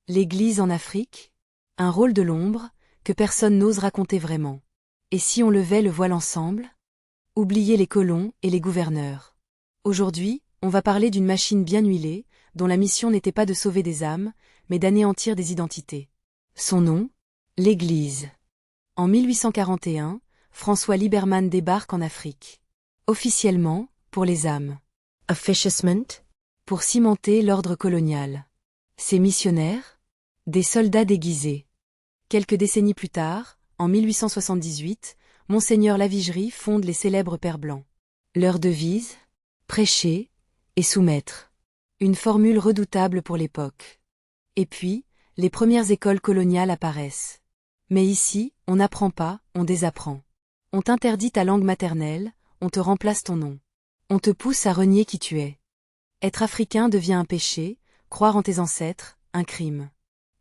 L'Église en Afrique? Un rôle de l'ombre, que personne n'ose raconter vraiment. Et si on levait le voile ensemble? Oubliez les colons et les gouverneurs. Aujourd'hui, on va parler d'une machine bien huilée, dont la mission n'était pas de sauver des âmes, mais d'anéantir des identités. Son nom? L'Église. En 1841, François Libermann débarque en Afrique. Officiellement, pour les âmes. Officiellement? Pour cimenter l'ordre colonial. Ses missionnaires? Des soldats déguisés. Quelques décennies plus tard, en 1878, Monseigneur Lavigerie fonde les célèbres Pères Blancs. Leur devise? Prêcher et soumettre. Une formule redoutable pour l'époque. Et puis, les premières écoles coloniales apparaissent. Mais ici, on n'apprend pas, on désapprend. On t'interdit ta langue maternelle, on te remplace ton nom. On te pousse à renier qui tu es. Être africain devient un péché, croire en tes ancêtres, un crime.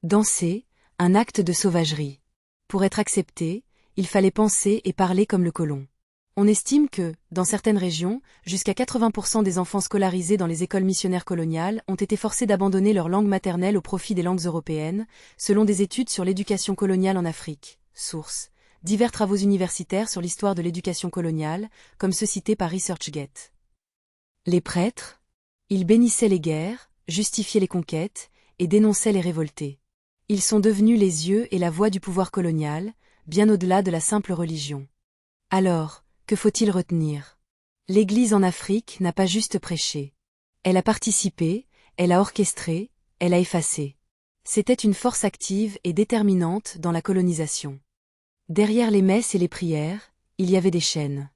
Danser, un acte de sauvagerie. Pour être accepté, il fallait penser et parler comme le colon. On estime que, dans certaines régions, jusqu'à 80% des enfants scolarisés dans les écoles missionnaires coloniales ont été forcés d'abandonner leur langue maternelle au profit des langues européennes, selon des études sur l'éducation coloniale en Afrique. Source: divers travaux universitaires sur l'histoire de l'éducation coloniale, comme ceux cités par ResearchGate. Les prêtres? Ils bénissaient les guerres, justifiaient les conquêtes, et dénonçaient les révoltés. Ils sont devenus les yeux et la voix du pouvoir colonial, bien au-delà de la simple religion. Alors, que faut-il retenir? L'Église en Afrique n'a pas juste prêché. Elle a participé, elle a orchestré, elle a effacé. C'était une force active et déterminante dans la colonisation. Derrière les messes et les prières, il y avait des chaînes.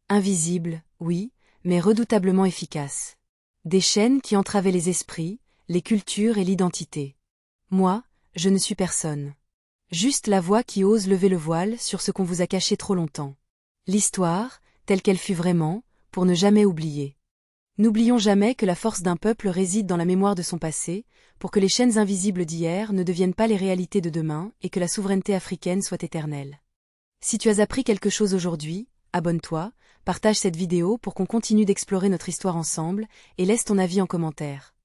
Invisibles, oui, mais redoutablement efficaces. Des chaînes qui entravaient les esprits, les cultures et l'identité. Moi, je ne suis personne. Juste la voix qui ose lever le voile sur ce qu'on vous a caché trop longtemps. L'histoire, telle qu'elle fut vraiment, pour ne jamais oublier. N'oublions jamais que la force d'un peuple réside dans la mémoire de son passé, pour que les chaînes invisibles d'hier ne deviennent pas les réalités de demain et que la souveraineté africaine soit éternelle. Si tu as appris quelque chose aujourd'hui, abonne-toi, partage cette vidéo pour qu'on continue d'explorer notre histoire ensemble, et laisse ton avis en commentaire.